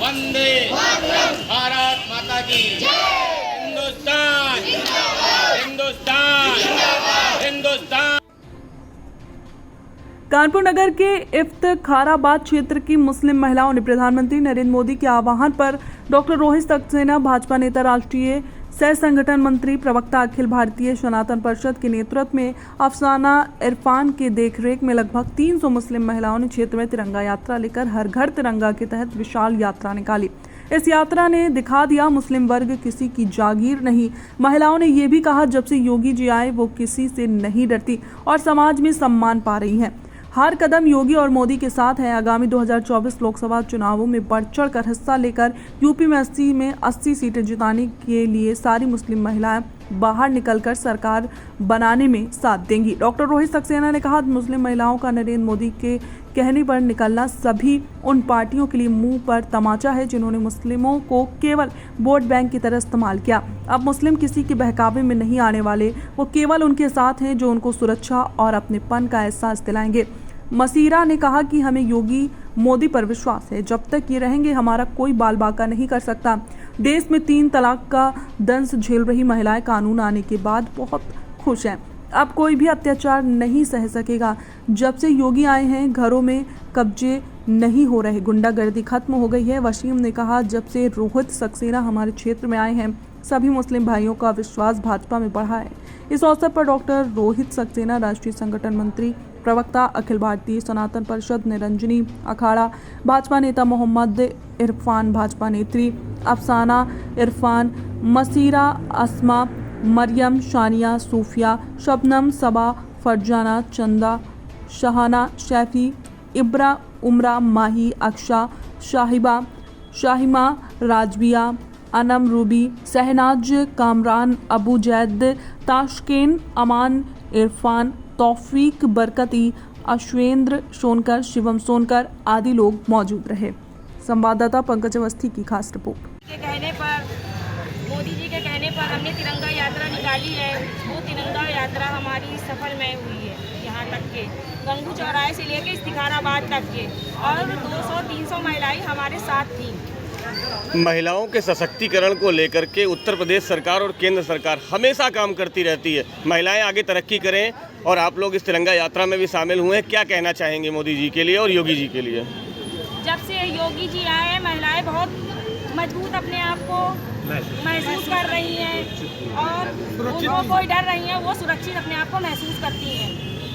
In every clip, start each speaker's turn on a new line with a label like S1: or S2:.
S1: वंदे भारत माता की हिंदुस्तान हिंदुस्तान हिंदुस्तान।
S2: कानपुर नगर के इफ्तिखाराबाद क्षेत्र की मुस्लिम महिलाओं ने प्रधानमंत्री नरेंद्र मोदी के आह्वान पर डॉक्टर रोहित सक्सेना, भाजपा नेता, राष्ट्रीय सह संगठन मंत्री, प्रवक्ता, अखिल भारतीय सनातन परिषद के नेतृत्व में अफसाना इरफान के देखरेख में लगभग 300 मुस्लिम महिलाओं ने क्षेत्र में तिरंगा यात्रा लेकर हर घर तिरंगा के तहत विशाल यात्रा निकाली। इस यात्रा ने दिखा दिया मुस्लिम वर्ग किसी की जागीर नहीं। महिलाओं ने ये भी कहा, जब से योगी जी आए वो किसी से नहीं डरती और समाज में सम्मान पा रही हैं। हर कदम योगी और मोदी के साथ है। आगामी 2024 लोकसभा चुनावों में बढ़ चढ़कर हिस्सा लेकर यूपी में 80 सीटें जिताने के लिए सारी मुस्लिम महिलाएं बाहर निकलकर सरकार बनाने में साथ देंगी। डॉक्टर रोहित सक्सेना ने कहा, मुस्लिम महिलाओं का नरेंद्र मोदी के कहने पर निकलना सभी उन पार्टियों के लिए मुंह पर तमाचा है जिन्होंने मुस्लिमों को केवल वोट बैंक की तरह इस्तेमाल किया। अब मुस्लिम किसी के बहकावे में नहीं आने वाले, वो केवल उनके साथ हैं जो उनको सुरक्षा और अपनेपन का एहसास दिलाएंगे। मसीरा ने कहा कि हमें योगी मोदी पर विश्वास है, जब तक ये रहेंगे हमारा कोई बाल बाका नहीं कर सकता। देश में 3 तलाक का दंश झेल रही महिलाएं कानून आने के बाद बहुत खुश हैं। अब कोई भी अत्याचार नहीं सह सकेगा। जब से योगी आए हैं घरों में कब्जे नहीं हो रहे, गुंडागर्दी खत्म हो गई है। वसीम ने कहा, जब से रोहित सक्सेना हमारे क्षेत्र में आए हैं सभी मुस्लिम भाइयों का विश्वास भाजपा में बढ़ा है। इस अवसर पर डॉक्टर रोहित सक्सेना, राष्ट्रीय संगठन मंत्री, प्रवक्ता, अखिल भारतीय सनातन परिषद निरंजनी अखाड़ा, भाजपा नेता मोहम्मद इरफान, भाजपा नेत्री अफसाना इरफान, मसीरा, अस्मा, मरियम, शानिया, सूफिया, शबनम, सबा, फरजाना, चंदा, शहाना, शैफी, इब्रा, उमरा, माही, अक्षा, शाहिबा, शाहिमा, राजबिया, अनम, रूबी, सहनाज, कामरान, अबू जैद, ताशकेन, अमान, इरफान, तौफीक, बरकती, अश्वेंद्र सोनकर, शिवम सोनकर आदि लोग मौजूद रहे। संवाददाता पंकज अवस्थी की खास रिपोर्ट।
S3: मोदी जी के कहने पर हमने तिरंगा यात्रा निकाली है। वो तिरंगा यात्रा हमारी सफलमय हुई है, यहाँ तक के गंगू चौराहे से लेकर इफ्तिखाराबाद तक के, और 200-300 महिलाएं हमारे साथ थीं।
S1: महिलाओं के सशक्तिकरण को लेकर के उत्तर प्रदेश सरकार और केंद्र सरकार हमेशा काम करती रहती है। महिलाएं आगे तरक्की करें और आप लोग इस तिरंगा यात्रा में भी शामिल हुए हैं। क्या कहना चाहेंगे मोदी जी के लिए और योगी जी के लिए?
S3: जब से योगी जी आए हैं महिलाएं बहुत मजबूत अपने आप को महसूस कर रही हैं और उनको कोई डर नहीं है, वो सुरक्षित अपने आप को महसूस करती हैं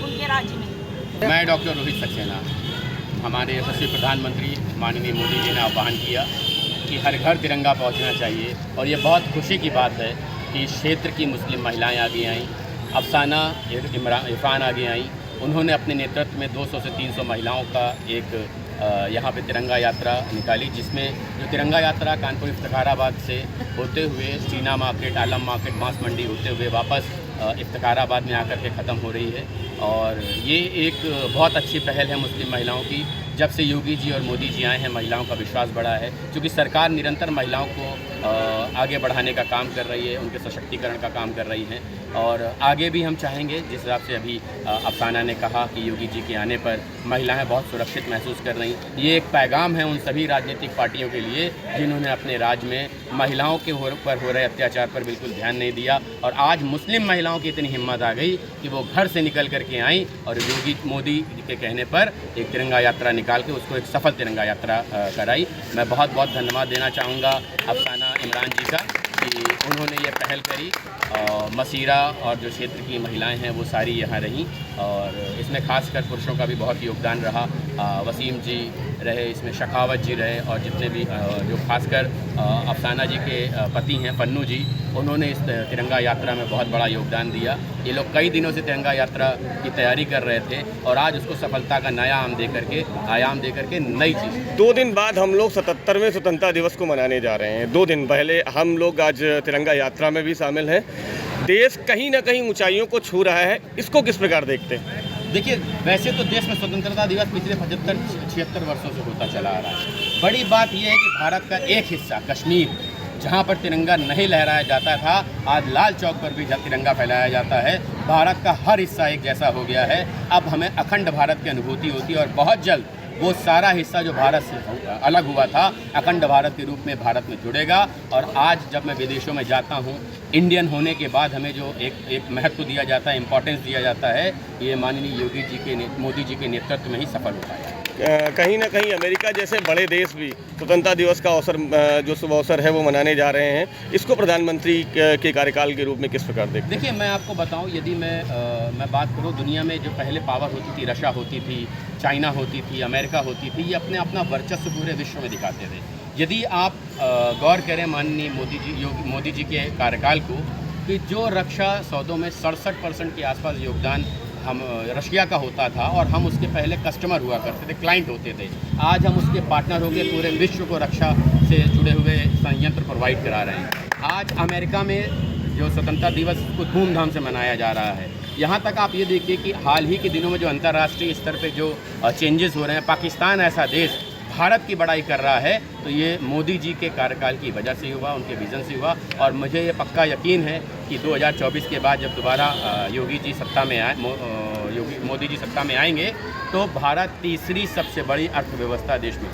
S3: उनके राज्य में।
S4: मैं डॉक्टर रोहित सक्सेना, हमारे यशस्वी प्रधानमंत्री माननीय मोदी जी ने आह्वान किया कि हर घर तिरंगा पहुंचना चाहिए, और ये बहुत खुशी की बात है कि इस क्षेत्र की मुस्लिम महिलाएं आगे आईं। अफसाना इरफान आगे आईं। उन्होंने अपने नेतृत्व में 200 से 300 महिलाओं का एक यहाँ पे तिरंगा यात्रा निकाली, जिसमें जो तिरंगा यात्रा कानपुर इफ्तिखाराबाद से होते हुए चीना मार्केट, आलम मार्केट, बांस मंडी होते हुए वापस इफ्तिखाराबाद में आकर के ख़त्म हो रही है। और ये एक बहुत अच्छी पहल है मुस्लिम महिलाओं की। जब से योगी जी और मोदी जी आए हैं महिलाओं का विश्वास बढ़ा है, क्योंकि सरकार निरंतर महिलाओं को आगे बढ़ाने का काम कर रही है, उनके सशक्तिकरण का काम कर रही है। और आगे भी हम चाहेंगे, जिस हिसाब से अभी अफसाना ने कहा कि योगी जी के आने पर महिलाएं बहुत सुरक्षित महसूस कर रही, ये एक पैगाम है उन सभी राजनीतिक पार्टियों के लिए जिन्होंने अपने राज्य में महिलाओं के ऊपर हो रहे अत्याचार पर बिल्कुल ध्यान नहीं दिया। और आज मुस्लिम महिलाओं की इतनी हिम्मत आ गई कि वो घर से निकल करके आई और योगी मोदी के कहने पर एक तिरंगा यात्रा निकाल के उसको एक सफल तिरंगा यात्रा कराई। मैं बहुत बहुत धन्यवाद देना चाहूँगा अफसाना इमरान जी का कि उन्होंने ये पहल करी। मसीरा और जो क्षेत्र की महिलाएं हैं वो सारी यहाँ रहीं, और इसमें खासकर पुरुषों का भी बहुत योगदान रहा। वसीम जी रहे, इसमें शखावत जी रहे, और जितने भी जो खासकर अफसाना जी के पति हैं पन्नू जी, उन्होंने इस तिरंगा यात्रा में बहुत बड़ा योगदान दिया। ये लोग कई दिनों से तिरंगा यात्रा की तैयारी कर रहे थे और आज उसको सफलता का नया आयाम दे करके नई चीज़।
S1: 2 दिन बाद हम लोग 77वें स्वतंत्रता दिवस को मनाने जा रहे हैं। 2 दिन पहले हम लोग आज तिरंगा यात्रा में भी शामिल हैं। देश कहीं ना कहीं ऊंचाइयों को छू रहा है, इसको किस प्रकार देखते हैं?
S4: देखिए, वैसे तो देश में स्वतंत्रता दिवस पिछले 75-76 वर्षों से होता चला आ रहा है। बड़ी बात यह है कि भारत का एक हिस्सा कश्मीर, जहाँ पर तिरंगा नहीं लहराया जाता था, आज लाल चौक पर भी तिरंगा फहराया जाता है। भारत का हर हिस्सा एक जैसा हो गया है। अब हमें अखंड भारत की अनुभूति होती है और बहुत जल्द वो सारा हिस्सा जो भारत से अलग हुआ था अखंड भारत के रूप में भारत में जुड़ेगा। और आज जब मैं विदेशों में जाता हूँ, इंडियन होने के बाद हमें जो एक महत्व दिया जाता है, इम्पोर्टेंस दिया जाता है, ये माननीय मोदी जी के नेतृत्व में ही सफल हो पाया है।
S1: कहीं ना कहीं अमेरिका जैसे बड़े देश भी स्वतंत्रता दिवस का अवसर जो शुभ अवसर है वो मनाने जा रहे हैं, इसको प्रधानमंत्री के कार्यकाल के रूप में किस प्रकार देखते हैं?
S4: देखिए, मैं आपको बताऊं, यदि मैं बात करूं, दुनिया में जो पहले पावर होती थी, रशिया होती थी, चाइना होती थी, अमेरिका होती थी, ये अपना वर्चस्व पूरे विश्व में दिखाते थे। यदि आप गौर करें माननीय मोदी जी के कार्यकाल को, कि जो रक्षा सौदों में 67% के आसपास योगदान हम रशिया का होता था और हम उसके पहले कस्टमर हुआ करते थे, क्लाइंट होते थे। आज हम उसके पार्टनर होकर पूरे विश्व को रक्षा से जुड़े हुए संयंत्र प्रोवाइड करा रहे हैं। आज अमेरिका में जो स्वतंत्रता दिवस को धूमधाम से मनाया जा रहा है। यहाँ तक आप ये देखिए कि हाल ही के दिनों में जो अंतर्राष्ट्रीय स्तर पे जो चेंजेस हो रहे हैं, पाकिस्तान ऐसा देश भारत की बड़ाई कर रहा है, तो ये मोदी जी के कार्यकाल की वजह से हुआ, उनके विज़न से हुआ। और मुझे ये पक्का यकीन है कि 2024 के बाद जब दोबारा मोदी जी सत्ता में आएंगे, तो भारत तीसरी सबसे बड़ी अर्थव्यवस्था देश में